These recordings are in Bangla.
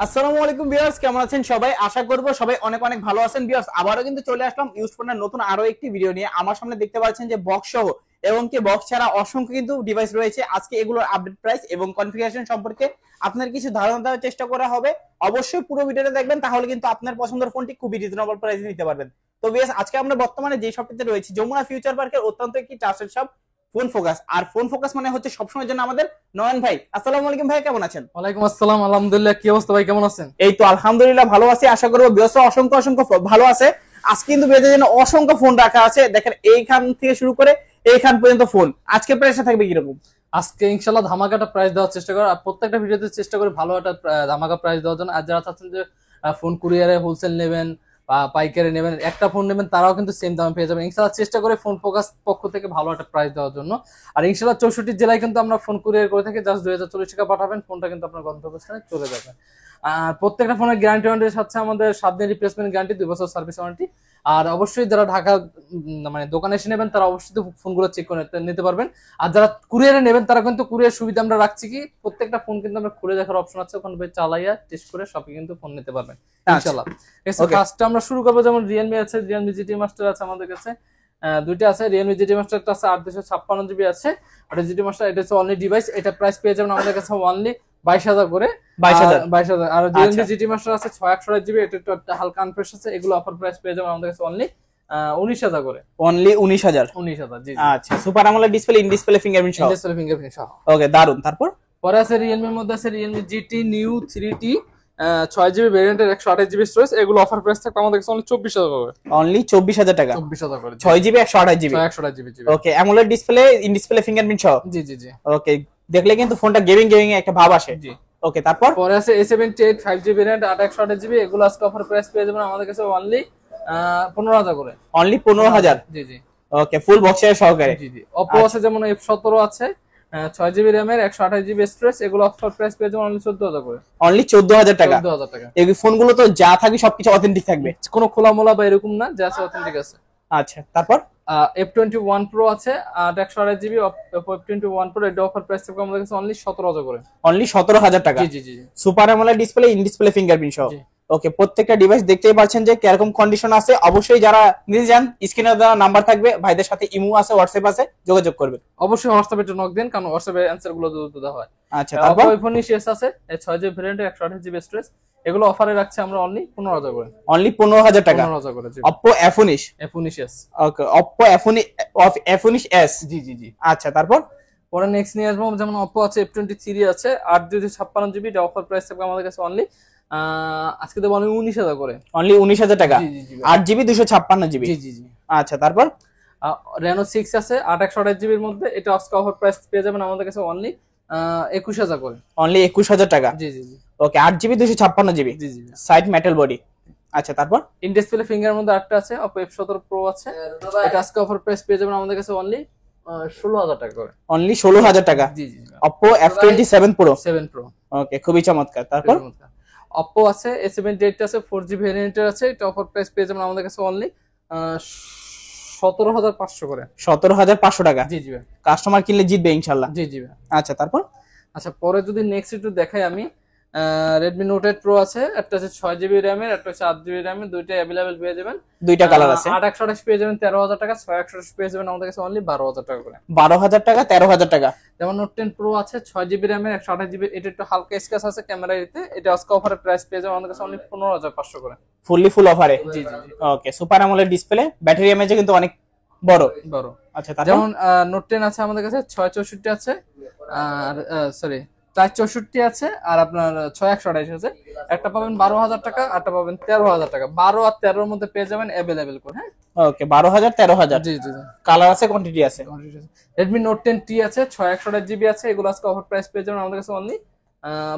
আসসালামু আলাইকুম ভিউয়ার্স, কেমন আছেন সবাই? আশা করব সবাই অনেক অনেক ভালো আছেন। ভিউয়ার্স, আবারো কিন্তু চলে আসলাম ইউজ ফোনের নতুন আরো একটি ভিডিও নিয়ে। আমার সামনে দেখতে পাচ্ছেন যে বক্স সহ এবং কি বক্স ছাড়া অসংখ্য কিন্তু ডিভাইস রয়েছে। আজকে এগুলোর আপডেট প্রাইস এবং কনফিগারেশন সম্পর্কে আপনার কিছু ধারণা দেওয়ার চেষ্টা করা হবে। অবশ্যই পুরো ভিডিওটা দেখবেন, তাহলে কিন্তু আপনার পছন্দের ফোনটি খুবই রিজনেবল প্রাইসে নিতে পারবেন। তো ভিউয়ার্স, আজকে আমরা বর্তমানে যে শপটিতে রয়েছি, যমুনা ফিউচার পার্কের অত্যন্ত একটি ট্রাস্টেড শপ ফোন ফোকাস। আর ফোন ফোকাস মানে হচ্ছে সবসময়ের জন্য আমাদের নয়ন ভাই। আসসালামু আলাইকুম ভাই, কেমন আছেন? ওয়ালাইকুম আসসালাম, আলহামদুলিল্লাহ। কি অবস্থা ভাই, কেমন আছেন? এই তো আলহামদুলিল্লাহ ভালো আছি। আশা করবো ব্যবসা অসংখ্য অসংখ্য ভালো আছে। আজকে কিন্তু বেঁধে জন্য অসংখ্য ফোন রাখা আছে। দেখেন এইখান থেকে শুরু করে এইখান পর্যন্ত ফোন। আজকে প্রাইসটা থাকবে কিরকম? আজকে ইনশাআল্লাহ ধামাকাটা প্রাইস দেওয়ার চেষ্টা করব, আর প্রত্যেকটা ভিডিওতে চেষ্টা করি ভালো একটা ধামাকা প্রাইস দেওয়ার জন্য। আর যারা চাচ্ছেন যে ফোন কুরিয়ারে হোলসেল নেবেন বা পাইকারি নেবেন, একটা ফোন নেবেন, তারাও কিন্তু সেম দামে পেয়ে যাবেন ইনশাআল্লাহ। চেষ্টা করে ফোন ফোকাস পক্ষ থেকে ভালো একটা প্রাইস দেওয়ার জন্য। আর ইনশাআল্লাহ 64 জেলায় কিন্তু আমরা ফোন কুরিয়ার করে থাকি। জাস্ট 2040 টাকা পাঠাবেন, ফোনটা কিন্তু আপনার গন্তব্যস্থানে চলে যাবে। আর প্রত্যেকটা ফোনের গ্যারান্টি ওয়ারেন্টির সাথে আমাদের 7 দিন রিপ্লেসমেন্ট গ্যারান্টি, 2 বছর সার্ভিস ওয়ারেন্টি। আর অবশ্যই যারা ঢাকা মানে দোকানে এসে নেবেন, তারা অবশ্যই ফোনগুলো চেক করে নিতে পারবেন। আর যারা কুরিয়ারে নেবেন, তারা কিন্তু কুরিয়ার সুবিধা আমরা রাখছি কি, প্রত্যেকটা ফোন কিন্তু আমরা খুলে দেখার অপশন আছে, ওখানে চালাইয়া টেস্ট করে সবই কিন্তু ফোন নিতে পারবেন ইনশাআল্লাহ। ফার্স্টে আমরা শুরু করবো, যেমন রিয়েলমি আছে, রিয়েলমি জিটি মাস্টার আছে আমাদের কাছে। দুইটা আছে, রিয়েলমি জিটি মাস্টার একটা আছে 8 256 জিবি আছে, আর জিটি মাস্টার এটা হচ্ছে অনলি ডিভাইস। এটা প্রাইস পেয়ে যাবেন আমাদের কাছে অনলি 22,000 করে। 22,000। আর রিয়েলমি জিটি মাস্টার আছে 628 জিবি, এটা একটু হালকা আনফ্রেশ আছে। এগুলো অফার প্রাইস পেয়ে যাবেন আমাদের কাছে অনলি 19,000 করে। অনলি 19,000? 19,000, জি। আচ্ছা, super AMOLED display, in display fingerprint সহ। ডিসপ্লে ফিঙ্গারপ্রিন্ট সহ। ওকে, দারুন। তারপর পরে আছে রিয়েলমির মধ্যে আছে Realme GT new 3T 6 GB ভ্যারিয়েন্টের 128 জিবি স্টোরেজ। এগুলো অফার প্রাইস থাকবে আমাদের কাছে অনলি 24,000 করে। অনলি 24,000 টাকা? 24,000 করে, 6 GB 128 GB? 128 GB. Okay, AMOLED display, in display fingerprint সহ? জি জি জি। ওকে, দেখলে কিন্তু ফোনটা গেমিং গেমিং একটা ভাব আসে। জি। ওকে, তারপর পরে আছে A78 5GB ভ্যারিয়েন্ট 128 জিবি। এগুলো আজকে অফার প্রাইস পেয়ে যাবেন আমাদের কাছে অনলি 15,000 করে। অনলি 15,000? জি জি। ওকে, ফুল বক্সের সহকারে? জি জি। Oppo আছে যেমন F17 আছে 6 জিবি র্যামের 128 জিবি স্টোরেজ। এগুলো অফার প্রাইস পেয়ে যাবেন অনলি 14,000 করে। অনলি 14,000 টাকা? 14,000 টাকা। এই ফোনগুলো তো যা থাকবে সবকিছু অথেন্টিক থাকবে, কোনো খোলামোলা বা এরকম না, যা আছে অথেন্টিক আছে। আচ্ছা, তারপর F21 Pro আছে 128 জিবি। Oppo F21 Pro এটা অফার প্রাইস থাকবে আমাদের কাছে অনলি 17,000 করে। অনলি 17,000 টাকা? জি জি জি। Super AMOLED display, in display fingerprint সহ। জি। ওকে, প্রত্যেকটা ডিভাইস দেখতেই পাচ্ছেন যে কিরকম কন্ডিশন আছে। অবশ্যই যারা নিতে যান, স্ক্রিনে দেওয়া নাম্বার থাকবে, ভাইদের সাথে ইমো আছে, হোয়াটসঅ্যাপ আছে, যোগাযোগ করবে। অবশ্যই হোয়াটসঅ্যাপে একটু নক দেন, কারণ হোয়াটসঅ্যাপে অ্যানসার গুলো দ্রুত দেওয়া হয়। আচ্ছা, তারপর Oppo A19 আছে 6 জিবি ভ্যারিয়েন্ট 128 জিবি স্টোরেজ। এগুলো অফারে রাখছে আমরা অনলি 15,000 করে। অনলি 15,000 টাকা? 15,000 করে, জি। Oppo A19? A19s। ওকে, Oppo A19s। জি জি জি। আচ্ছা, তারপর পরে নেক্সট নিয়ে আসবো, যেমন Oppo আছে F23 আছে 8 256 জিবি। এটা অফার প্রাইস থাকবে আমাদের কাছে অনলি আজকে দেবো অনলি 19,000 করে। অনলি 19,000 টাকা? জি জি জি। 8 জিবি 256 জিবি? জি জি জি। আচ্ছা, তারপর Reno 6 আছে 128 জিবির মধ্যে। এটা আজকে অফার প্রাইস পেয়ে যাবেন আমাদের কাছে অনলি 21,000 করে। অনলি 21,000 টাকা? জি জি জি। Okay, 8 GB 256 GB? জি জি। Side metal body. আচ্ছা, তারপর ইন ডিসপ্লে ফিঙ্গার মধ্যে আরেকটা আছে Oppo F17 Pro আছে। এটা আজকে অফার প্রাইস পেয়ে যাবেন আমাদের কাছে অনলি 16,000 টাকা করে। অনলি 16,000 টাকা? জি জি। Oppo F27 Pro? 7 Pro। ওকে, খুবই চমৎকার। তারপর Oppo আছে A78 আছে 4G ভ্যারিয়েন্টের আছে। এটা অফার প্রাইস পেয়ে যাবেন আমাদের কাছে অনলি 17,500 করে। 17,500 টাকা? জি জি। কাস্টমার কিনলে জিতবে ইনশাআল্লাহ। জি জি। আচ্ছা, তারপর আচ্ছা, পরে যদি নেক্সট একটু দেখাই আমি, Redmi Note 8 Pro আছে। একটা আছে 6 জিবি র্যামের, একটা হচ্ছে 8 জিবি র্যামের। দুইটাই अवेलेबल পেয়ে যাবেন। দুইটা কালার আছে। 8 পেয়ে যাবেন 13,000 টাকা। 6 পেয়ে যাবেন আমাদের কাছে অনলি 12,000 টাকা করে। 12,000 টাকা, 13,000 টাকা? যেমন Note 10 Pro আছে 6 জিবি র্যামের 128 জিবি। এটা একটু হালকা স্ক্র্যাচ আছে ক্যামেরাতে। এটা আজকে অফারে প্রাইস পেয়ে যাবেন আমাদের কাছে অনলি 15,500 করে। ফুল অফারে? জি জি জি। Okay, super AMOLED display, battery mAh কিন্তু অনেক বড়। বড়। আচ্ছা, তারপর যেমন Note 10 আছে আমাদের কাছে 664 আছে, আর সরি 464 আছে, আর আপনার 6128 আছে। একটা পাবেন 12,000 টাকা, আরটা পাবেন 13,000 টাকা। 12 আর 13 এর মধ্যে পেয়ে যাবেন अवेलेबल করে। হ্যাঁ, ওকে, 12,000 13,000? জি জি জি। কালার আছে, কোয়ান্টিটি আছে? Redmi Note 10T আছে 661 জিবি আছে। এগুলো আজকে অফার প্রাইস পেয়ে যাবেন আমাদের কাছে অনলি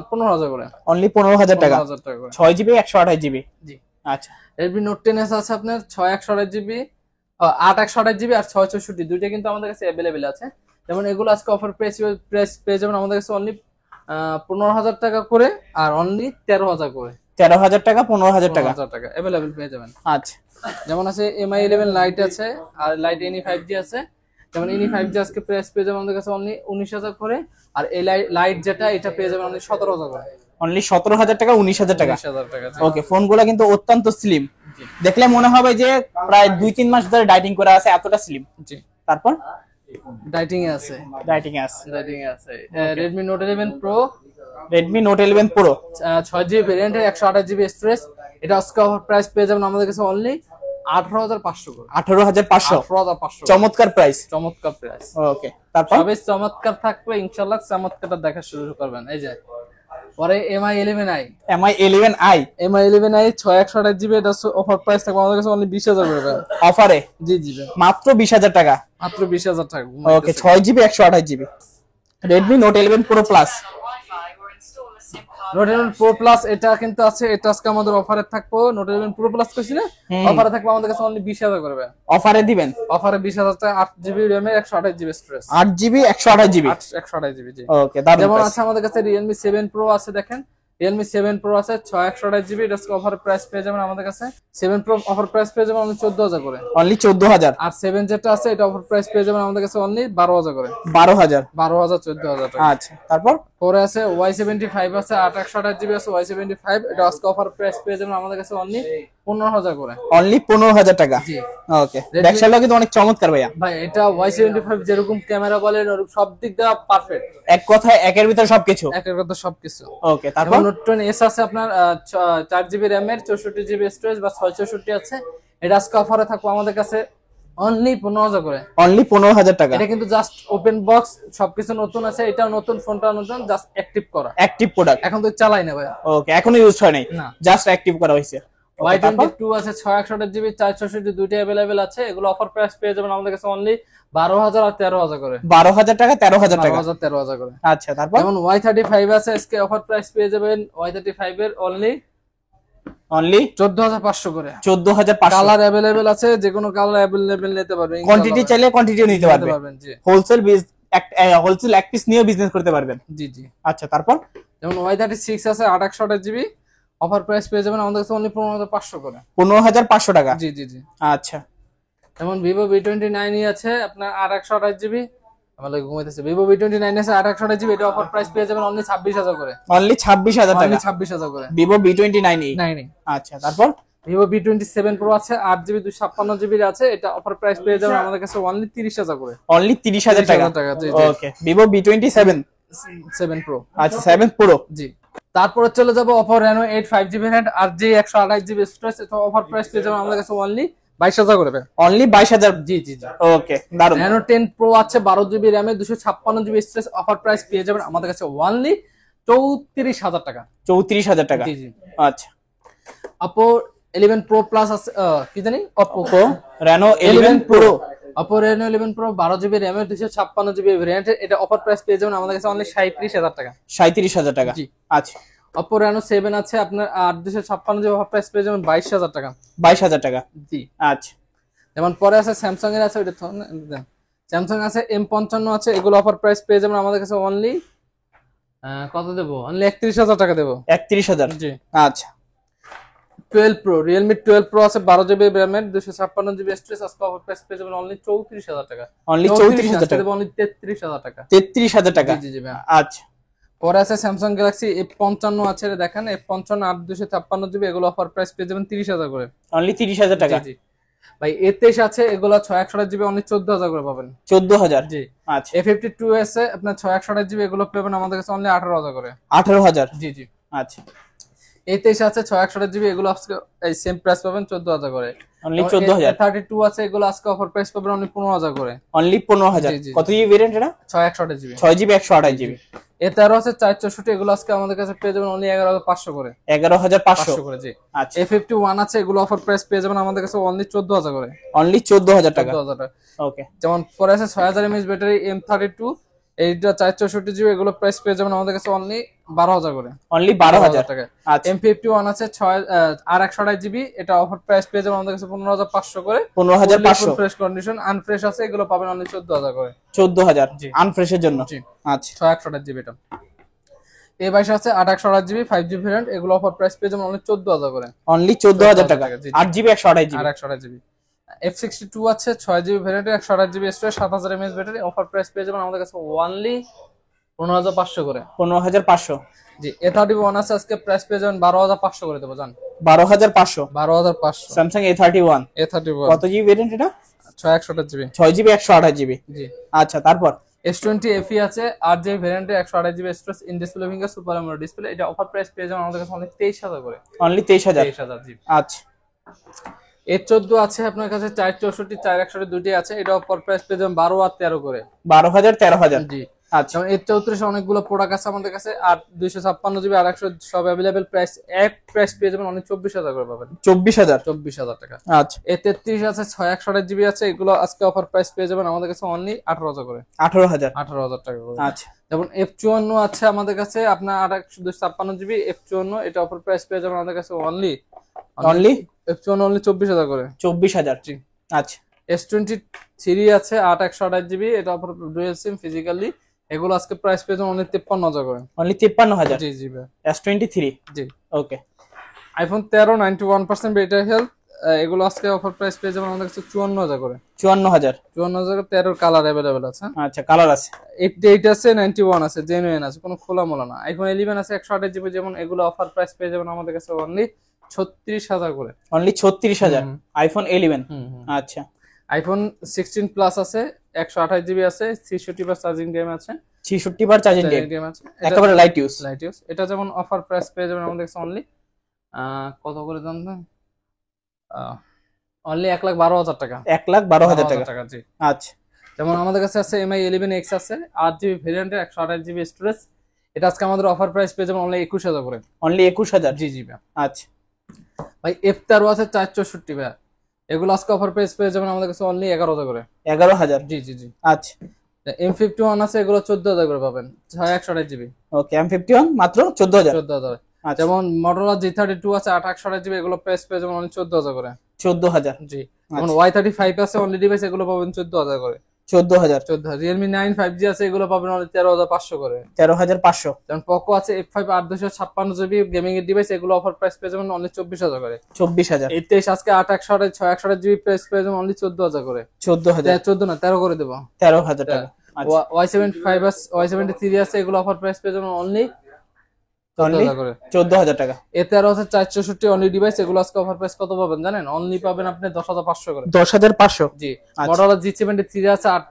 15,000 করে। অনলি 15,000 টাকা? 15,000 টাকা করে। 6 জিবি 128 জিবি? জি। আচ্ছা, Redmi Note 10s আছে আপনার 661 জিবি, 8 জিবি আর 664, দুইটা কিন্তু আমাদের কাছে अवेलेबल আছে। যেমন এগুলো আজকে অফার প্রাইস পেয়ে যাবেন আমাদের কাছে অনলি 15,000 টাকা করে, আর অনলি 13,000 করে। 13,000 টাকা, 15,000 টাকা? 15,000 টাকা अवेलेबल পেয়ে যাবেন। আচ্ছা, যেমন আছে MI 11 Lite আছে, আর Lite NE 5G আছে। যেমন NE 5G আজকে প্রাইস পেয়ে যাবেন আমাদের কাছে অনলি 19,000 করে, আর এই লাইট যেটা এটা পেয়ে যাবেন অনলি 17,000 করে। অনলি 17,000 টাকা 19,000 টাকা। 19,000 টাকা। ওকে, ফোনগুলো কিন্তু অত্যন্ত স্লিম, দেখলে মনে হবে যে প্রায় 2-3 মাস ধরে ডাইটিং করে আছে, এতটা স্লিম। জি। তারপর ডাইটিং এ আছে, ডাইটিং এ আছে। Redmi Note 11 Pro, Redmi Note 11 Pro 6GB ভেরিয়েন্টের 128GB স্টোরেজ। এটা আজকে অফার প্রাইস পেয়ে যাবেন আমাদের কাছে অনলি 18,500 করে। 18,500 18,500 চমৎকার প্রাইস। চমৎকার প্রাইস। ওকে, তারপর সবই চমৎকার থাকবে ইনশাআল্লাহ, চমৎকারটা দেখা শুরু করবেন। এই যে পরে MI 11i, MI 11i 6/128GB, এটা অফার প্রাইস থাকবে আমাদের কাছে অনলি 20,000 করে অফারে। জি জি মাত্র 20,000 টাকা। মাত্র 20,000 টাকা। ওকে, 6GB 128GB Redmi Note 11 Pro Plus। Note 11 Pro Plus এটা কিন্তু আছে, এটা আজকে আমাদের অফারে থাকবো। Note 11 Pro Plus কইছি না, অফারে থাকবে আমাদের কাছে অনলি 20,000 করবে। অফারে দিবেন? অফারে 20,000 টাকা, 8GB RAM এর 128GB storage. 8GB 128GB 128GB জি। ওকে, দারুণ। যেমন আছে আমাদের কাছে Realme 7 Pro আছে, দেখেন Realme 7 Pro আছে 6/128GB, এটা অফার প্রাইস পেয়ে যাবেন আমাদের কাছে। 7 Pro অফার প্রাইস পেয়ে যাবেন অনলি 14,000 করে। অনলি 14,000। আর 7 যেটা আছে এটা অফার প্রাইস পেয়ে যাবেন আমাদের কাছে অনলি 12,000 করে। 12,000 14,000 টাকা। আচ্ছা, তারপর পরে আছে Y75 আছে 8/128GB আছে Y75, এটা আজকে অফার প্রাইস পেয়ে যাবেন আমাদের কাছে অনলি 15,000 করে। অনলি 15,000 টাকা। জি। ওকে, ব্যাকসাইডটা কিন্তু অনেক চমৎকার ভাইয়া। ভাই এটা Y75 যেরকম ক্যামেরা বলেন ওরকম সব দিক দিয়ে পারফেক্ট, এক কথায় একের ভিতর সবকিছু। একের কথা সবকিছু। ওকে, তারপর Note 10s আছে আপনার 4GB RAM এর 64GB স্টোরেজ বা 664 আছে, এটা আজকে অফারে থাকবে আমাদের কাছে অনলি 15,000 করে। অনলি 15,000 টাকা। এটা কিন্তু জাস্ট ওপেন বক্স, সবকিছু নতুন আছে, এটা নতুন, ফোনটা নতুন, জাস্ট অ্যাক্টিভ করা। অ্যাক্টিভ প্রোডাক্ট, এখন তো চালাই না ভাইয়া। ওকে, এখনো ইউজ হয় নাই, না, জাস্ট অ্যাক্টিভ করা হয়েছে। Y22 আছে 6/128GB 464 দুইটা अवेलेबल আছে, এগুলো অফার প্রাইস পেয়ে যাবেন আমাদের কাছে অনলি 12,000 আর 13,000 করে। 12,000 টাকা 13,000 টাকা। 13,000 করে। আচ্ছা, তারপর যেমন Y35 আছে, আজকে অফার প্রাইস পেয়ে যাবেন Y35 এর অনলি 14,500 করে। 14,500। কালার अवेलेबल আছে, যে কোনো কালার अवेलेबल নিতে পারবেন। কোয়ান্টিটি চাইলে কোয়ান্টিটিও নিতে পারবেন। জি। হোলসেল হোলসেল এক পিস নিয়েও বিজনেস করতে পারবেন। জি জি। আচ্ছা, তারপর যেমন Y36 আছে 8/128GB, অফার প্রাইস পেয়ে যাবেন আমাদের কাছে অনলি 15,500 করে। 15,500 টাকা। জি জি জি। আচ্ছা, যেমন Vivo V29 আছে আপনার 8/128GB, আমাদের ঘুমাইতেছে। Vivo V29 আছে 8/128GB, এটা অফার প্রাইস পেয়ে যাবেন অনলি 26,000 করে। অনলি 26,000 টাকা। অনলি 26,000 করে। Vivo V29 নাই। আচ্ছা, তারপর Vivo V27 Pro আছে 8GB 256GB আছে, এটা অফার প্রাইস পেয়ে যাবেন আমাদের কাছে অনলি 30,000 করে। অনলি 30,000 টাকা। জি জি। ওকে, Vivo V27 7 Pro। আচ্ছা, 7 Pro। জি। তারপরে চলে যাব Oppo Reno 8 5GB variant 8GB 128GB storage, এটা অফার প্রাইস পেয়ে যাবেন আমাদের কাছে অনলি 22,000 করে। অনলি 22,000। জি জি জি। ওকে, দারুন। Reno 10 Pro আছে 12GB RAM এর 256GB স্টোরেজ, অফার প্রাইস পেয়ে যাবেন আমাদের কাছে অনলি 34,000 টাকা। 34,000 টাকা। জি জি। আচ্ছা, Oppo 11 Pro Plus আছে, কি জানি Oppo Reno 11 Pro। Oppo Reno 11 Pro 12GB RAM এর 256GB ভ্যারিয়েন্ট, এটা অফার প্রাইস পেয়ে যাবেন আমাদের কাছে অনলি 37,000 টাকা। 37,000 টাকা। জি। আচ্ছা, Oppo Reno 7 আছে আপনার 256GB, অফার প্রাইস পেয়ে যাবেন 22,000 টাকা। 22,000 টাকা। জি। আচ্ছা, যেমন পরে আছে Samsung এর আছে, ওটা তো Samsung আছে M55 আছে, এগুলো অফার প্রাইস পেয়ে যাবেন আমাদের কাছে অনলি কত দেবো, অনলি 31,000 টাকা দেবো। 31,000। জি। আচ্ছা, 12 Pro Realme 12 Pro আছে 12GB RAM এর 256GB স্টোরেজ, আজকে অফার প্রাইস পেয়ে যাবেন অনলি 34,000 টাকা। অনলি 34,000 টাকা। দেবো অনলি 33,000 টাকা। 33,000 টাকা। জি জি ভাই। আচ্ছা, পরে আছে Samsung Galaxy F55 আছে, দেখেন F55 8 256GB, এগুলো অফার প্রাইস পেয়ে যাবেন 30,000 করে। অনলি 30,000 টাকা। জি জি ভাই। A23 আছে, এগুলো 6/128GB অনলি 14,000 করে পাবেন। 14,000। জি। আচ্ছা, A52 আছে আপনার 6/128GB, এগুলো পাবেন আমাদের কাছে অনলি 18,000 করে। 18,000। জি জি। আচ্ছা, A23 আছে 6/128GB, এগুলো আজকে এই সেম প্রাইস পাবেন 14,000 করে। অনলি 14,000। A32 আছে, এগুলো আজকে অফার প্রাইস পাবেন অনলি 15,000 করে। অনলি 15,000। জি, জি। কত জিবি ভেরিয়েন্ট এটা? 6/128GB। 6GB 128GB। A13 আছে 464, এগুলো আজকে আমাদের কাছে পেয়ে যাবেন অনলি 11,500 করে। 11,500 করে। জি। আচ্ছা, A51 আছে, এগুলো অফার প্রাইস পেয়ে যাবেন আমাদের কাছে অনলি 14,000 করে। অনলি 14,000 টাকা। 14,000 টাকা। ওকে, যেমন পরে আছে 6000 mAh ব্যাটারি M32, এইটা 464GB, এগুলো প্রাইস পেয়ে যাবেন আমাদের কাছে অনলি 12,000 করে। অনলি 12,000 টাকা। আচ্ছা, M51 আছে 128GB, এটা অফার প্রাইস পেয়ে যাবেন আমাদের কাছে 15,500 করে। 15,500। ফ্রেশ কন্ডিশন, আনফ্রেশ আছে, এগুলো পাবেন অনলি 14,000 করে। 14,000 জি। আনফ্রেশের জন্য। জি। আচ্ছা, 128GB এটা। A22 আছে 8/128GB 5GB ভ্যারিয়েন্ট, এগুলো অফার প্রাইস পেয়ে যাবেন অনলি 14,000 করে। অনলি 14,000 টাকা। জি, জি। 8GB 128GB। 128GB। F62 আছে 6GB ভ্যারিয়েন্টের 128GB storage 7000 mAh battery, offer price পেয়ে যাবেন আমাদের কাছে অনলি 15,500 করে। 15,500। জি A31 আছে আজকে প্রাইস পেয়ে যাবেন 12,500 করে দেবো জান। 12,500 12,500 স্যামসাং A31 A31 কত জিবি ভেরিয়েন্ট এটা? 6/128 জিবি। 6 GB 128 GB. জি আচ্ছা তারপর S20 FE আছে 8 জিবি ভ্যারিয়েন্টে 128 GB storage in display finger super AMOLED display. এটা অফার প্রাইস পেয়ে যাবেন আমাদের কাছে অনলি 23,000 করে। অনলি 23,000। 23,000 জি। আচ্ছা A14 আছে আপনার কাছে 464 461 দুটি আছে। এটা অফার প্রাইস পেয়ে যাবেন 12 আর 13 করে। 12,000 13,000। জি আচ্ছা যেমন A34 অনেকগুলো প্রোডাক্ট আছে আমাদের কাছে, আর 256 জিবি আর 100 সব अवेलेबल প্রাইস এক প্রাইস পেয়ে যাবেন অনলি 24,000 করে পাবেন। 24,000 টাকা। আচ্ছা A33 আছে 661 জিবি আছে, এগুলো আজকে অফার প্রাইস পেয়ে যাবেন আমাদের কাছে অনলি 18,000 করে। 18,000 টাকা করে। আচ্ছা যেমন F54 আছে আমাদের কাছে আপনার 256 জিবি F54, এটা অফার প্রাইস পেয়ে যাবেন আমাদের কাছে অনলি F54 অনলি 24,000 করে। 24,000 জি। আচ্ছা S23 আছে 128 জিবি, এটা অফার ডুয়াল সিম ফিজিক্যালি, এগুলো আজকে প্রাইস পেয়ে যাবেন অনলি 53,000 করে। অনলি 53,000। জি জি ভাই। S23 জি ওকে। iPhone 13 91% ব্যাটারি হেলথ, এগুলো আজকে অফার প্রাইস পেয়ে যাবেন আমাদের কাছে 54,000 করে। 54,000 13 কালার अवेलेबल আছে। আচ্ছা কালার আছে 88 আছে 91 আছে জেনুইন আছে, কোনো খোলা মোলা না। iPhone 11 আছে 128 জিবি, যেমন এগুলো অফার প্রাইস পেয়ে যাবেন আমাদের কাছে অনলি 36,000 করে। Only 36,000 iPhone 11। আচ্ছা iPhone 16 প্লাস আছে 128 জিবি আছে, 63 বার চার্জিং টাইম আছে, 66 বার চার্জিং টাইম আছে, একেবারে লাইট ইউজ। এটা যেমন অফার প্রাইস পেয়ে যাবেন আমাদের কাছে অনলি কত করে জানতেন, অনলি 1,12,000 টাকা। 1,12,000 টাকা জি। আচ্ছা যেমন আমাদের কাছে আছে MI 11X আছে 8 জিবি ভেরিয়েন্টে 128 জিবি স্টোরেজ, এটা আজকে আমাদের অফার প্রাইস পেয়ে যাবেন অনলি 21,000 করে। অনলি 21,000। জি জি ভাই। আচ্ছা ভাই F13 আছে 464 ভাই, এগুলো আজকে অফার প্রাইস পেয়ে যাবেন আমাদের কাছে অনলি 11,000 করে। 11,000। জি জি জি। আচ্ছা M51 আছে, এগুলো 14,000 করে পাবেন 128 জিবি। ওকে M51 মাত্র 14,000। 14,000। আচ্ছা যেমন Motorola G32 আছে 128 জিবি, এগুলো প্রাইস পেয়ে যাবেন অনলি 14,000 করে। 14,000। জি। যেমন Y35 আছে অনলি ডিভাইস, এগুলো পাবেন 14,000 করে। 14,000। 14,000। Realme 9 5G আছে, এগুলো পাবেন অনলি 13,500 করে। 13,500। যেমন Poco আছে F5 856 জিবি গেমিং এর ডিভাইস, এগুলো অফার প্রাইস পেয়ে যাবেন অনলি 24,000 করে। 24,000। এই 23 আজকে 861 661 জিবি প্রাইস পেয়ে যাবেন অনলি 14,000 করে। 14,000। 14 না 13 করে দেব। 13,000 টাকা। আচ্ছা Y75 আছে Y73 আছে, এগুলো অফার প্রাইস পেয়ে যাবেন অনলি 14,000 করে। 14,000 টাকা। A13 আছে 464 অনলি ডিভাইস, এগুলো আজকে অফার প্রাইস কত পাবেন জানেন? অনলি পাবেন আপনি 10,500 করে। 10,500। জি। Motorola G73 আছে 8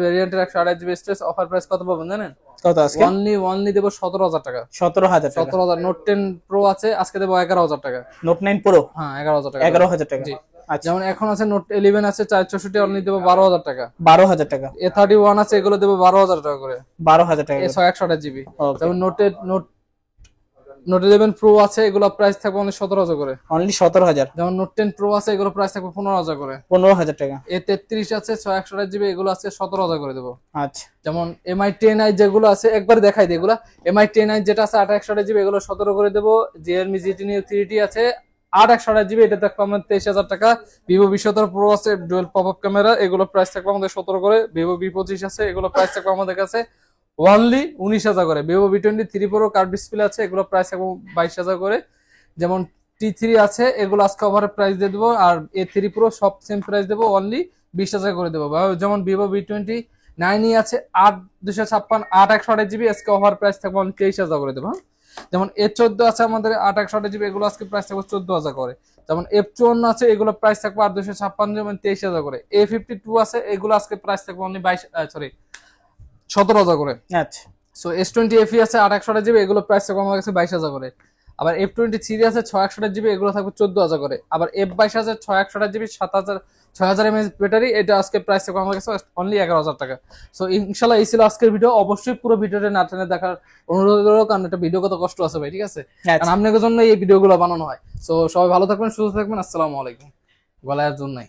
ভেরিয়েন্টের 128 জিবি স্টোরেজ, অফার প্রাইস কত পাবেন জানেন? কত আজকে? অনলি দেব 17,000 টাকা। 17,000 টাকা। 17,000। Note 10 Pro আছে আজকে দেব 11,000 টাকা। Note 9 Pro হ্যাঁ 11,000 টাকা। 11,000 টাকা। জি। আচ্ছা যেমন এখন আছে Note 11 আছে 464 অনলি দেব 12,000 টাকা। 12,000 টাকা। A31 আছে, এগুলো দেব 12,000 টাকা করে। 12,000 টাকা। 128 জিবি। ওকে। যেমন Note 11 Pro আছে, এগুলো প্রাইস থাকবে অনলি 17,000 করে। অনলি 17,000। যেমন Note 10 Pro আছে, এগুলো প্রাইস থাকবে 15,000 করে। 15,000 টাকা। A33 আছে 661 জিবি, এগুলো আছে 17,000 করে দেবো। আচ্ছা যেমন MI 10i যেগুলো আছে একবার দেখাই দিই, এগুলো MI 10i যেটা আছে 861 জিবি, এগুলো 17 করে দেবো। Realme GT Neo 3T আছে 861 জিবি, এটা থাকবে আমাদের 23,000 টাকা। Vivo V17 Pro আছে ডুয়াল পপআপ ক্যামেরা, এগুলো প্রাইস থাকবে আমাদের 17 করে। Vivo V25 আছে, এগুলো প্রাইস থাকবে আমাদের কাছে অনলি 19,000 করে। Vivo V23 Pro curve display আছে, এগুলো প্রাইস থাকবে 22,000 করে। যেমন T3 আছে, এগুলো আজকে অফারে প্রাইস দিয়ে দেবো। আর A3 Pro সব সেম প্রাইস দেবো, অনলি 20,000 করে দেবো। যেমন Vivo V29 আছে 8,256 8,128 জিবি, আজকে অফার প্রাইস থাকবে অনলি 23,000 করে দেবো। যেমন A14 আছে আমাদের 8,128 জিবি, এগুলো আজকে প্রাইস থাকবে 14,000 করে। যেমন F54 আছে, এগুলো প্রাইস থাকবে 8,256 যেমন 23,000 করে। A52 আছে, এগুলো আজকে প্রাইস থাকবে অনলি 17,000 করে। আচ্ছা সো S20 FE আছে 8,128 জিবি, এগুলো প্রাইস থাকবে আমার কাছে 22,000 করে। আবার F23 আছে 6,128 জিবি, এগুলো থাকবে 14,000 করে। আবার F22 আছে 6,128 জিবি 6,000 mAh ব্যাটারি, এটা আজকে প্রাইস থাকবে আমার কাছে অনলি 11,000 টাকা। সো ইনশাআল্লাহ এই ছিল আজকের ভিডিও। অবশ্যই পুরো ভিডিওটা না টেনে দেখার অনুরোধ করব, কারণ এটা ভিডিও কত কষ্ট আছে ভাই, ঠিক আছে? কারণ আপনাদের জন্য এই ভিডিওগুলো বানানো হয়। সো সবাই ভালো থাকবেন, সুস্থ থাকবেন। আসসালামু আলাইকুম। গলার জন্যই